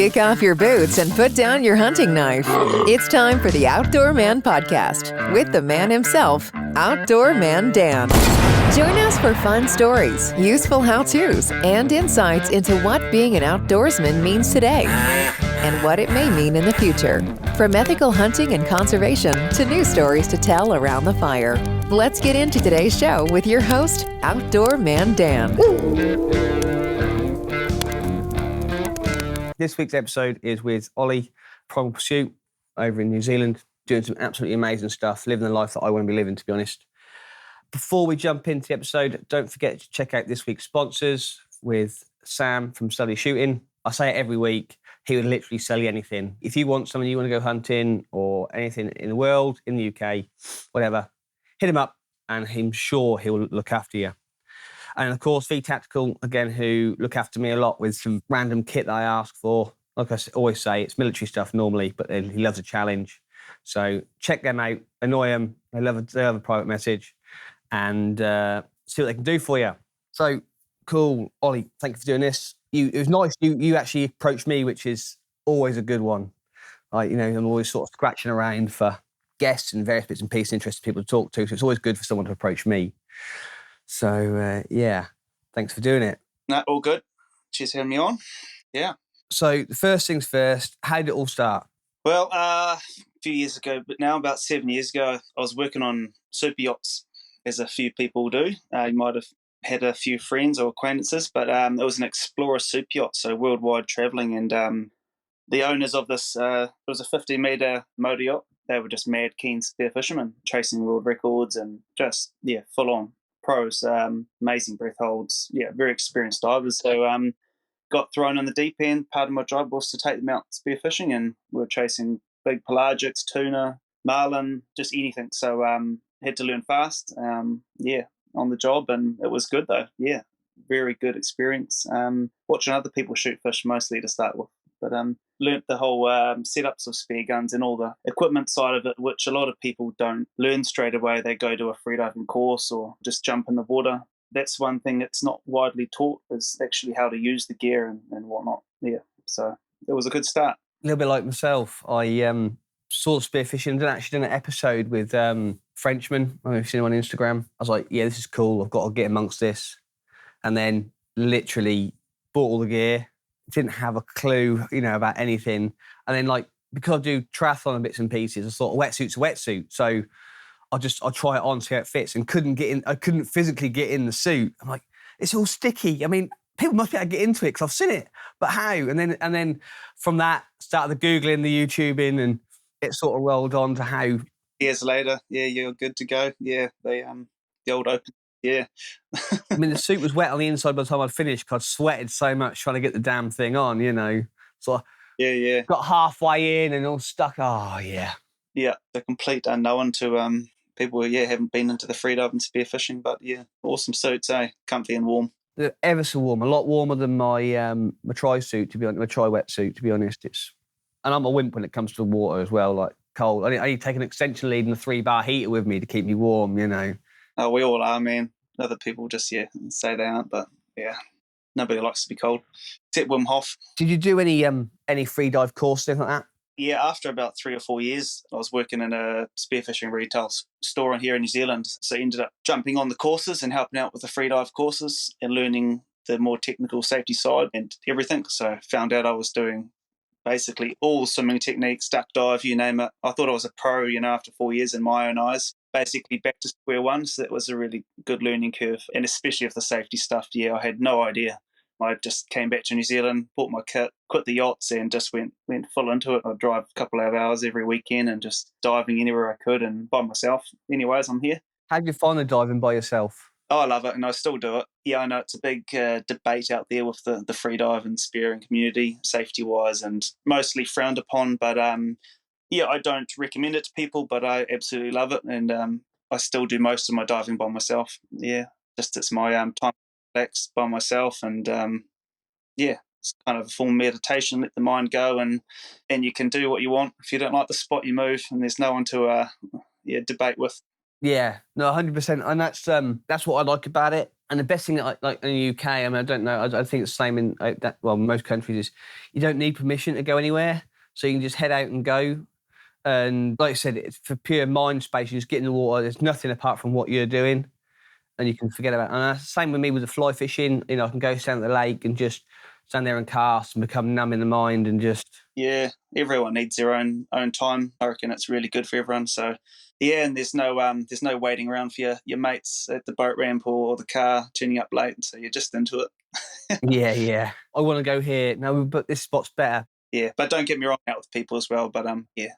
Kick off your boots and put down your hunting knife. It's time for the Outdoor Man Podcast with the man himself, Outdoor Man Dan. Join us for fun stories, useful how-tos, and insights into what being an outdoorsman means today and what it may mean in the future. From ethical hunting and conservation to new stories to tell around the fire. Let's get into today's show with your host, Outdoor Man Dan. This week's episode is with Ollie, Primal Pursuit, over in New Zealand, doing some absolutely amazing stuff, living the life that I want to be living, to be honest. Before we jump into the episode, don't forget to check out this week's sponsors with Sam from Study Shooting. I say it every week, he would literally sell you anything. If you want something, you want to go hunting or anything in the world, in the UK, whatever, hit him up and I'm sure he'll look after you. And of course, V Tactical, again, who look after me a lot with some random kit that I ask for. Like I always say, it's military stuff normally, but he loves a challenge. So check them out, annoy them. They love a private message and see what they can do for you. So cool. Ollie, thank you for doing this. It was nice you actually approached me, which is always a good one. I'm always sort of scratching around for guests and various bits and pieces, interesting people to talk to. So it's always good for someone to approach me. So, thanks for doing it. No, all good. Cheers for having me on. Yeah. So, the first things first, how did it all start? Well, a few years ago, but now about 7 years ago, I was working on super yachts, as a few people do. You might have had a few friends or acquaintances, but it was an Explorer super yacht, so worldwide travelling. And the owners of this, it was a 50-metre motor yacht. They were just mad keen spearfishermen, chasing world records and just, full on. Pros, amazing breath holds, very experienced divers. So got thrown in the deep end. Part of my job was to take them out spearfishing, and we were chasing big pelagics, tuna, marlin, just anything. So had to learn fast, on the job, and it was good though. Yeah, very good experience. Watching other people shoot fish mostly to start with, but learnt the whole setups of spear guns and all the equipment side of it, which a lot of people don't learn straight away. They go to a freediving course or just jump in the water. That's one thing that's not widely taught, is actually how to use the gear and whatnot. Yeah, so it was a good start. A little bit like myself, I saw spearfishing, did an episode with Frenchman. I don't know if you've seen him on Instagram. I was like, yeah, this is cool. I've got to get amongst this. And then literally bought all the gear. Didn't have a clue, about anything. And then, because I do triathlon and bits and pieces, I thought a wetsuit's a wetsuit. So I'll try it on, see how it fits, and couldn't get in. I couldn't physically get in the suit. I'm like, it's all sticky. I mean, people must be able to get into it because I've seen it, but how? And then from that, started the Googling, the YouTubing, and it sort of rolled on to how. Years later, you're good to go. Yeah, the old open. Yeah. I mean, the suit was wet on the inside by the time I'd finished because I'd sweated so much trying to get the damn thing on, So I got halfway in and all stuck. Oh, yeah. Yeah, the complete unknown to people who, haven't been into the freediving spearfishing. But, awesome suits, comfy and warm. They're ever so warm, a lot warmer than my my tri-suit, to be honest, my tri-wetsuit, to be honest. And I'm a wimp when it comes to the water as well, like cold. I need to take an extension lead and a 3-bar heater with me to keep me warm, Oh, we all are, man. Other people just, say they aren't, but, nobody likes to be cold, except Wim Hof. Did you do any free dive course, anything like that? Yeah, after about 3 or 4 years, I was working in a spearfishing retail store here in New Zealand. So I ended up jumping on the courses and helping out with the free dive courses and learning the more technical safety side and everything. So I found out I was doing basically all swimming techniques, duck dive, you name it. I thought I was a pro, after 4 years in my own eyes. Basically back to square one. So that was a really good learning curve. And especially with the safety stuff, I had no idea. I just came back to New Zealand, bought my kit, quit the yachts and just went full into it. I'd drive a couple of hours every weekend and just diving anywhere I could and by myself. Anyways, I'm here. How do you find the diving by yourself? Oh, I love it and I still do it. Yeah, I know it's a big debate out there with the free dive and spearing community, safety-wise, and mostly frowned upon. But I don't recommend it to people, but I absolutely love it. And I still do most of my diving by myself. Yeah, just it's my time to relax by myself. And it's kind of a full meditation, let the mind go. And you can do what you want. If you don't like the spot, you move. And there's no one to debate with. Yeah, no, 100%. And that's what I like about it. And the best thing that, like in the UK, I mean, I don't know, I think it's the same in most countries, is you don't need permission to go anywhere. So you can just head out and go. And like I said, it's for pure mind space. You just get in the water. There's nothing apart from what you're doing, and you can forget about it. And same with me with the fly fishing. You know, I can go stand at the lake and just stand there and cast and become numb in the mind and just... Yeah, everyone needs their own time. I reckon it's really good for everyone. So yeah, and there's no waiting around for your mates at the boat ramp or the car turning up late. So you're just into it. Yeah. I want to go here. No, but this spot's better. Yeah, but don't get me wrong, out with people as well. But yeah.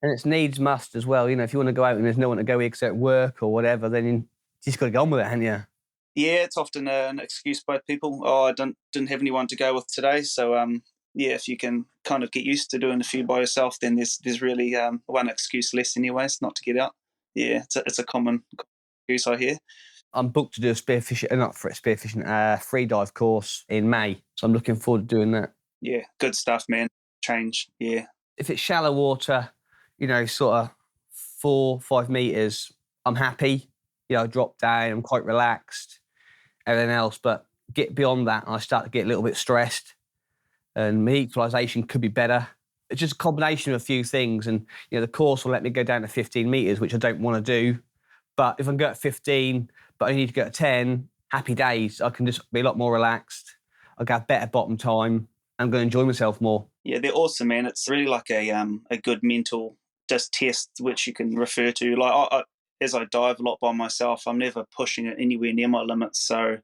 And it's needs must as well. You know, if you want to go out and there's no one to go with except work or whatever, then you just got to get on with it, haven't you? Yeah, it's often an excuse by people. Oh, I didn't have anyone to go with today. So yeah, if you can kind of get used to doing a few by yourself, then there's really one excuse less anyways not to get out. Yeah, it's a common excuse I hear. I'm booked to do a spearfishing, free dive course in May. So I'm looking forward to doing that. Yeah, good stuff, man. Change, yeah. If it's shallow water, you know, sort of 4-5 meters, I'm happy. You know, I drop down, I'm quite relaxed, everything else. But get beyond that, and I start to get a little bit stressed, and my equalisation could be better. It's just a combination of a few things. And, you know, the course will let me go down to 15 meters, which I don't want to do. But if I can go at 15, but I need to go at 10, happy days. I can just be a lot more relaxed. I'll get better bottom time. I'm going to enjoy myself more. Yeah, they're awesome, man. It's really like a good mental just test which you can refer to. Like I, as I dive a lot by myself, I'm never pushing it anywhere near my limits. So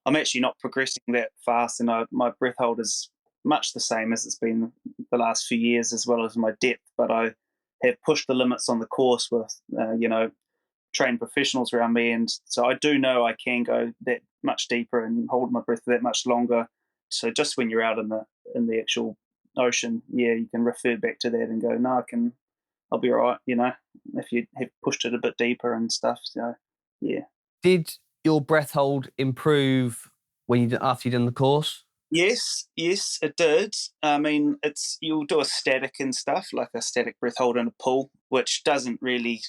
I'm actually not progressing that fast, and my breath hold is much the same as it's been the last few years, as well as my depth. But I have pushed the limits on the course with, trained professionals around me, and so I do know I can go that much deeper and hold my breath that much longer. So just when you're out in the actual ocean, yeah, you can refer back to that and go, no, I'll be all right, you know, if you have pushed it a bit deeper and stuff. So yeah. Did your breath hold improve after you'd done the course? Yes, it did. I mean, you'll do a static and stuff, like a static breath hold in a pool, which doesn't really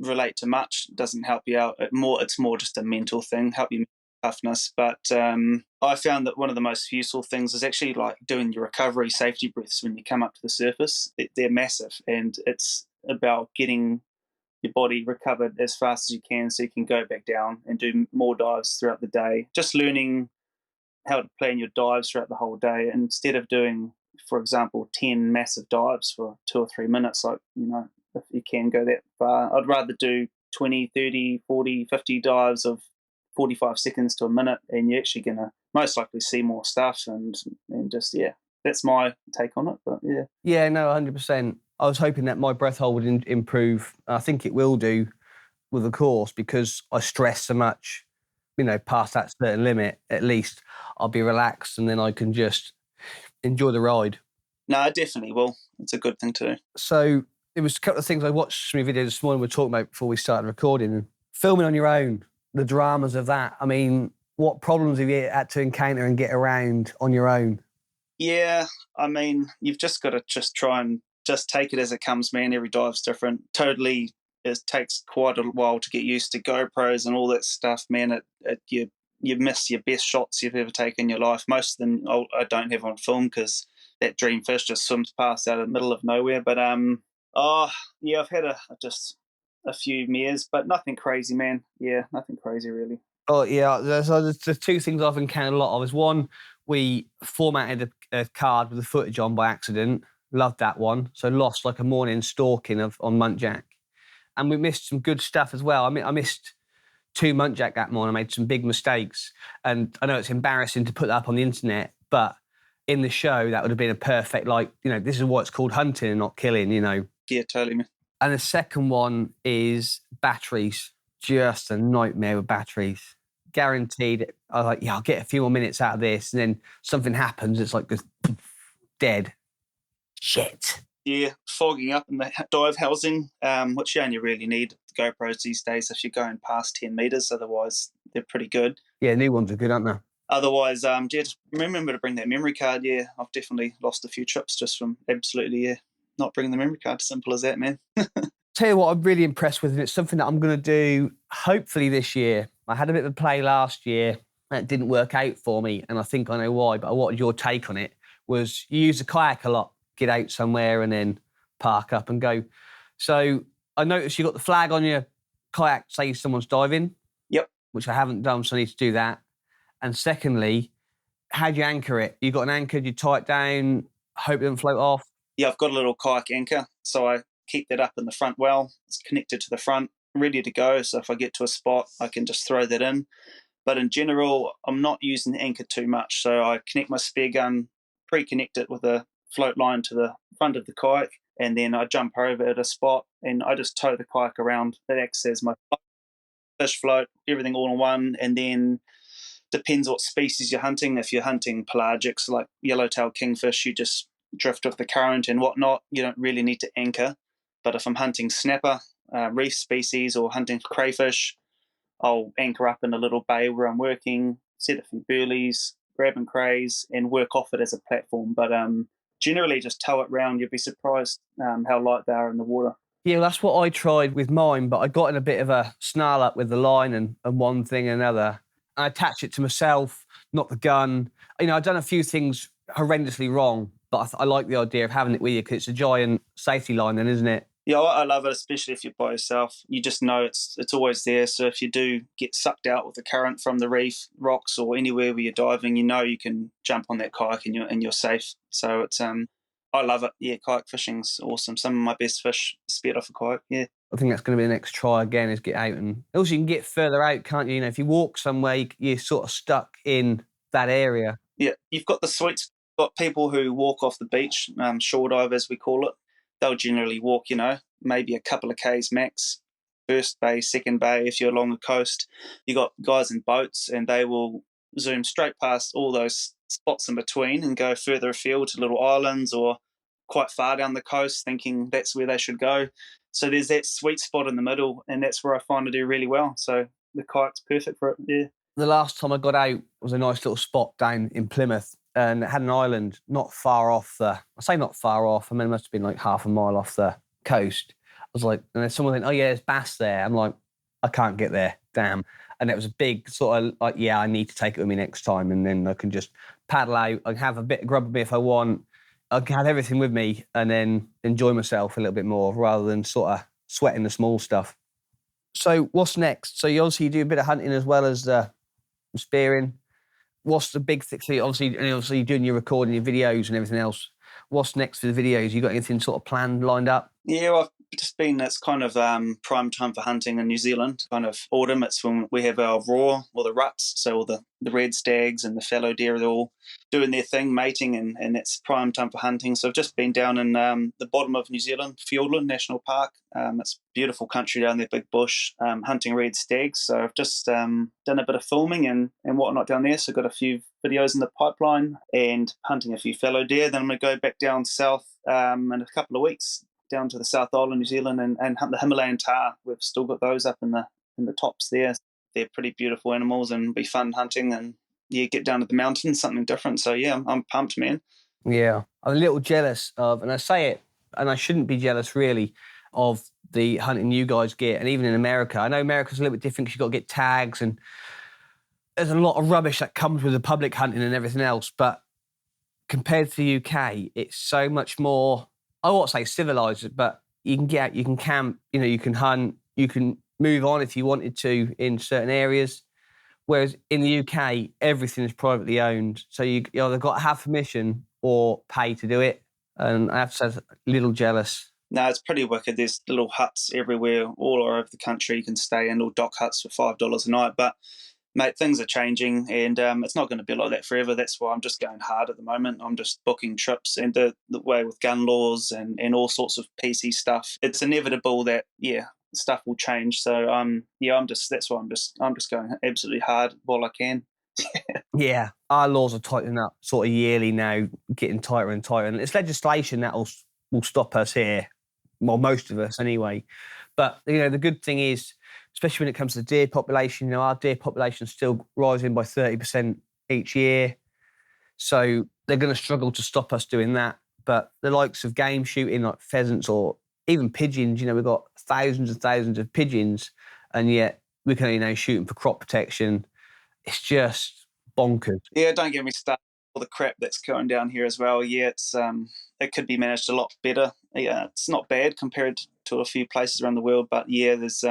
relate to much, doesn't help you out. It's more just a mental thing, help you toughness. But I found that one of the most useful things is actually like doing your recovery safety breaths when you come up to the surface. They're massive, and it's about getting your body recovered as fast as you can so you can go back down and do more dives throughout the day. Just learning how to plan your dives throughout the whole day, and instead of doing, for example, 10 massive dives for 2 or 3 minutes, like, you know, if you can go that far, I'd rather do 20, 30, 40, 50 dives of 45 seconds to a minute, and you're actually going to most likely see more stuff, and just, yeah, that's my take on it. But yeah. Yeah, no, 100%. I was hoping that my breath hold would improve. I think it will do with the course, because I stress so much, you know, past that certain limit. At least I'll be relaxed, and then I can just enjoy the ride. No, I definitely will. It's a good thing to do. So it was a couple of things I watched some videos this morning we were talking about before we started recording. Filming on your own, the dramas of that. I mean, what problems have you had to encounter and get around on your own? Yeah, I mean, you've just got to just try and just take it as it comes, man. Every dive's different. Totally, it takes quite a while to get used to GoPros and all that stuff, man. You miss your best shots you've ever taken in your life. Most of them I don't have on film because that dream fish just swims past out of the middle of nowhere. But yeah, I've had just a few mares, but nothing crazy, man. Yeah, nothing crazy really. Oh yeah, there's two things I've encountered a lot of. Is one, we formatted a card with the footage on by accident. Loved that one. So lost like a morning stalking on muntjac, and we missed some good stuff as well. I mean, I missed 2 muntjac that morning. I made some big mistakes, and I know it's embarrassing to put that up on the internet, but in the show that would have been a perfect, like, you know, this is what it's called, hunting and not killing, you know. Yeah, totally, man. And the second one is batteries. Just a nightmare with batteries. Guaranteed. I was like, yeah, I'll get a few more minutes out of this, and then something happens. It's like just dead. Shit. Yeah, fogging up in the dive housing, which you only really need the GoPros these days if you're going past 10 meters. Otherwise, they're pretty good. Yeah, new ones are good, aren't they? Otherwise, yeah, just remember to bring that memory card. Yeah, I've definitely lost a few trips just from absolutely, not bringing the memory card. Simple as that, man. Tell you what, I'm really impressed with, and it's something that I'm going to do hopefully this year. I had a bit of a play last year and it didn't work out for me, and I think I know why, but I wanted your take on it. Was you use the kayak a lot, get out somewhere and then park up and go. So I noticed you got the flag on your kayak, say someone's diving. Yep. Which I haven't done, so I need to do that. And secondly, how do you anchor it? You got an anchor, you tie it down, hope it doesn't float off? Yeah, I've got a little kayak anchor, so I keep that up in the front well. It's connected to the front, ready to go. So if I get to a spot, I can just throw that in. But in general, I'm not using the anchor too much. So I connect my spear gun, pre-connect it with a float line to the front of the kayak, and then I jump over at a spot and I just tow the kayak around. That acts as my fish float, everything all in one. And then depends what species you're hunting. If you're hunting pelagics like yellowtail kingfish, you just drift with the current and whatnot. You don't really need to anchor. But if I'm hunting snapper, reef species, or hunting for crayfish, I'll anchor up in a little bay where I'm working, set a few burleys, grabbing crays, and work off it as a platform. But generally just tow it round. You'd be surprised how light they are in the water. Yeah, well, that's what I tried with mine, but I got in a bit of a snarl up with the line and one thing and another. I attached it to myself, not the gun. You know, I've done a few things horrendously wrong, but I like the idea of having it with you because it's a giant safety line then, isn't it? Yeah, I love it, especially if you're by yourself. You just know it's always there. So if you do get sucked out with the current from the reef, rocks, or anywhere where you're diving, you know you can jump on that kayak and you're safe. So it's I love it. Yeah, kayak fishing's awesome. Some of my best fish speared off a kayak. Yeah. I think that's going to be the next try again, is get out. And also you can get further out, can't you? You know, if you walk somewhere, you're sort of stuck in that area. Yeah, you've got the sweet spot. Got people who walk off the beach, shore dive as we call it. They'll generally walk, you know, maybe a couple of Ks max, first bay, second bay. If you're along the coast, you got guys in boats and they will zoom straight past all those spots in between and go further afield to little islands or quite far down the coast, thinking that's where they should go. So there's that sweet spot in the middle, and that's where I find to do really well. So the kayak's perfect for it. Yeah. The last time I got out was a nice little spot down in Plymouth, and it had an island not far off I say not far off, I mean, it must have been like half a mile off the coast. I was like, and then someone went, oh yeah, there's bass there. I'm like, I can't get there, damn. And it was a big sort of like, yeah, I need to take it with me next time, and then I can just paddle out, I can have a bit of grub with me if I want, I can have everything with me and then enjoy myself a little bit more rather than sort of sweating the small stuff. So what's next? So you obviously do a bit of hunting as well as spearing. What's the big thing? So obviously you're doing your recording, your videos and everything else. What's next for the videos? You got anything sort of planned, lined up? Yeah, well, I've just been, it's kind of prime time for hunting in New Zealand, kind of autumn. It's when we have our roar or the ruts. So all the red stags and the fallow deer, they're all doing their thing, mating, and it's prime time for hunting. So I've just been down in the bottom of New Zealand, Fiordland National Park. It's beautiful country down there, big bush, hunting red stags. So I've just done a bit of filming and whatnot down there. So I've got a few videos in the pipeline and hunting a few fallow deer. Then I'm going to go back down south in a couple of weeks, down to the South Island, New Zealand, and hunt the Himalayan tahr. We've still got those up in the tops there. They're pretty beautiful animals and be fun hunting, and yeah, get down to the mountains, something different. So yeah, I'm pumped, man. Yeah, I'm a little jealous of, and I say it, and I shouldn't be jealous really, of the hunting you guys get, and even in America. I know America's a little bit different because you've got to get tags, and there's a lot of rubbish that comes with the public hunting and everything else, but compared to the UK, it's so much more, I won't say civilised, but you can get out, you can camp, you know, you can hunt, you can move on if you wanted to in certain areas. Whereas in the UK, everything is privately owned. So you either got to have permission or pay to do it. And I have to say, I'm a little jealous. No, it's pretty wicked. There's little huts everywhere, all over the country. You can stay in little dock huts for $5 a night. But mate, things are changing, and it's not going to be like that forever. That's why I'm just going hard at the moment. I'm just booking trips, and the way with gun laws and all sorts of PC stuff, it's inevitable that, yeah, stuff will change. So that's why I'm just going absolutely hard while I can. Yeah, our laws are tightening up sort of yearly now, getting tighter and tighter. And it's legislation that will stop us here. Well, most of us anyway. But, you know, the good thing is, especially when it comes to the deer population, you know, our deer population is still rising by 30% each year. So they're going to struggle to stop us doing that. But the likes of game shooting, like pheasants or even pigeons, you know, we've got thousands and thousands of pigeons, and yet we can only shooting for crop protection. It's just bonkers. Yeah, don't get me started. All the crap that's going down here as well. Yeah, it could be managed a lot better. Yeah, it's not bad compared to a few places around the world, but yeah, there's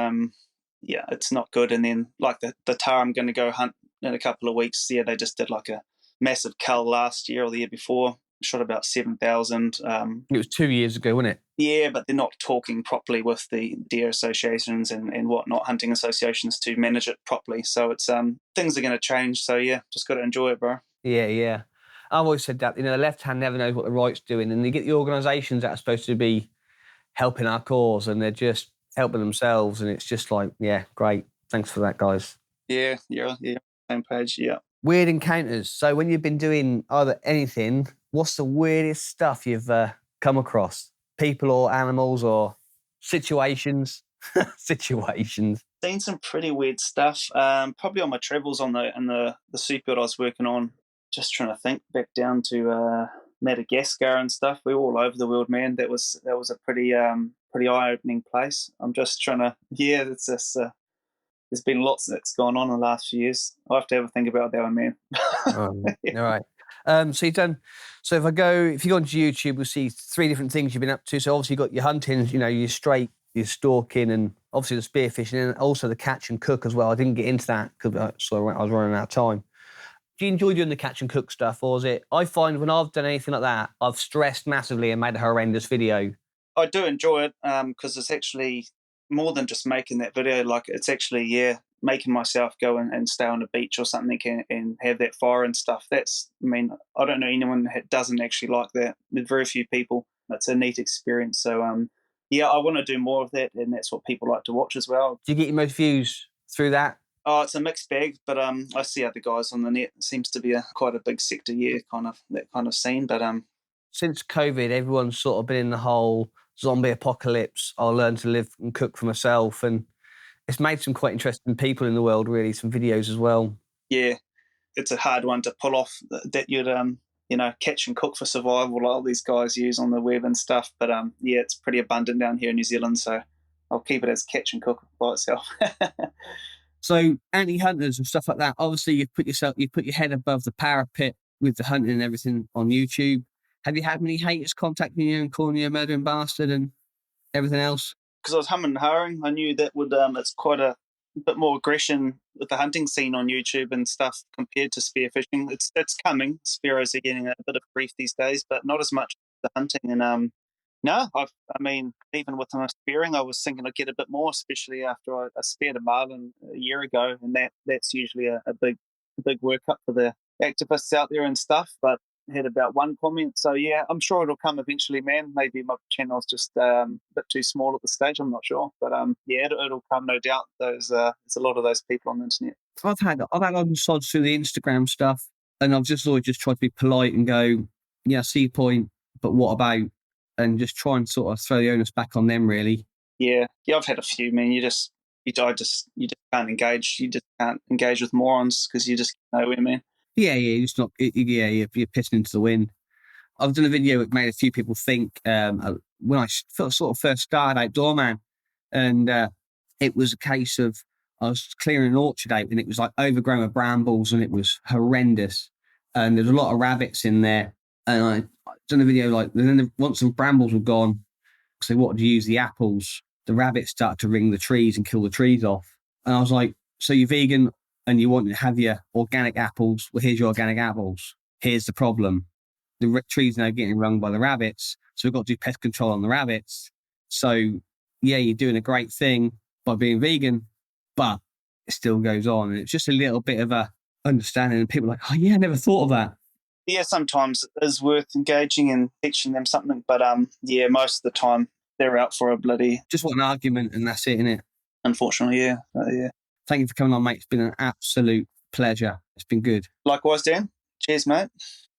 it's not good. And then like the tar I'm going to go hunt in a couple of weeks. Yeah, they just did like a massive cull last year or the year before. Shot about 7,000. It was 2 years ago, wasn't it? Yeah, but they're not talking properly with the deer associations and whatnot, hunting associations to manage it properly. So it's things are going to change. So yeah, just got to enjoy it, bro. Yeah. I've always said that, the left hand never knows what the right's doing. And you get the organisations that are supposed to be helping our cause and they're just helping themselves. And it's just like, yeah, great. Thanks for that, guys. Yeah, same page, yeah. Weird encounters. So when you've been doing either anything, what's the weirdest stuff you've come across? People or animals or situations? Situations. Seen some pretty weird stuff. Probably on my travels on the soup yacht I was working on. Just trying to think back down to Madagascar and stuff. We were all over the world, man. That was a pretty eye-opening place. I'm just trying to it's just there's been lots that's gone on in the last few years. I'll have to have a think about that one, man. All right. So if you go onto YouTube, we'll see 3 different things you've been up to. So obviously you've got your hunting, your straight, your stalking, and obviously the spearfishing, and also the catch and cook as well. I didn't get into that because I was running out of time. Do you enjoy doing the catch and cook stuff, or is it? I find when I've done anything like that, I've stressed massively and made a horrendous video. I do enjoy it because it's actually more than just making that video. Like it's actually making myself go and stay on the beach or something and have that fire and stuff. I don't know anyone that doesn't actually like that. There's very few people. It's a neat experience. So I want to do more of that, and that's what people like to watch as well. Do you get your most views through that? Oh, it's a mixed bag, but I see other guys on the net. It seems to be quite a big sector, that kind of scene. But since COVID, everyone's sort of been in the whole zombie apocalypse. I'll learn to live and cook for myself, and it's made some quite interesting people in the world. Really, some videos as well. Yeah, it's a hard one to pull off. That you'd catch and cook for survival, like all these guys use on the web and stuff. But it's pretty abundant down here in New Zealand, so I'll keep it as catch and cook by itself. So anti-hunters and stuff like that, obviously you put your head above the parapet with the hunting and everything on YouTube. Have you had many haters contacting you and calling you a murdering bastard and everything else? Because I was humming and hawing, I knew that would it's quite a bit more aggression with the hunting scene on YouTube and stuff compared to spearfishing. It's coming. Spearos are getting a bit of grief these days, but not as much as the hunting. And no, even with my spearing, I was thinking I'd get a bit more, especially after I speared a marlin a year ago, and that's usually a big workup for the activists out there and stuff. But I had about one comment, so yeah, I'm sure it'll come eventually, man. Maybe my channel's just a bit too small at the stage. I'm not sure, but it'll come, no doubt. There's a lot of those people on the internet. I've had on sods through the Instagram stuff, and I've just always just tried to be polite and go, yeah, see your point, but what about? And just try and sort of throw the onus back on them, really. Yeah, I've had a few, man. You just can't engage. You just can't engage with morons because you just can't know where, man. Yeah, you're just not. You're pissing into the wind. I've done a video that made a few people think when I sort of first started outdoor, man, and it was a case of I was clearing an orchard out and it was like overgrown with brambles and it was horrendous, and there's a lot of rabbits in there, and I done a video like, and then once the brambles were gone, because they wanted to use the apples, the rabbits started to ring the trees and kill the trees off. And I was like, so you're vegan and you want to have your organic apples? Well, here's your organic apples. Here's the problem. The trees now getting rung by the rabbits. So we've got to do pest control on the rabbits. So yeah, you're doing a great thing by being vegan, but it still goes on. And it's just a little bit of a understanding. And people are like, oh yeah, I never thought of that. Yeah, sometimes it is worth engaging and teaching them something, but most of the time they're out for a bloody... Just want an argument and that's it, innit? Unfortunately, yeah. Thank you for coming on, mate. It's been an absolute pleasure. It's been good. Likewise, Dan. Cheers, mate.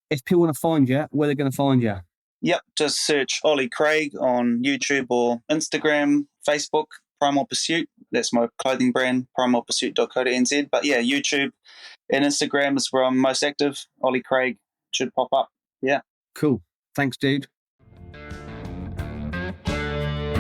If people want to find you, where are they going to find you? Yep, just search Ollie Craig on YouTube or Instagram, Facebook, Primal Pursuit. That's my clothing brand, primalpursuit.co.nz. But yeah, YouTube and Instagram is where I'm most active. Ollie Craig should pop up. Yeah. Cool. Thanks, dude.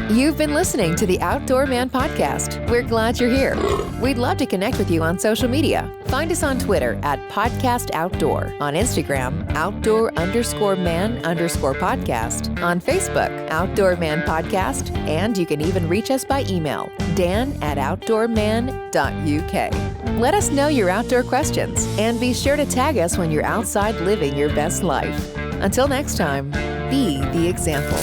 You've been listening to the Outdoor Man Podcast. We're glad you're here. We'd love to connect with you on social media. Find us on Twitter at Podcast Outdoor, on Instagram, outdoor_man_podcast, on Facebook, Outdoor Man Podcast, and you can even reach us by email, dan@outdoorman.uk. Let us know your outdoor questions, and be sure to tag us when you're outside living your best life. Until next time, be the example.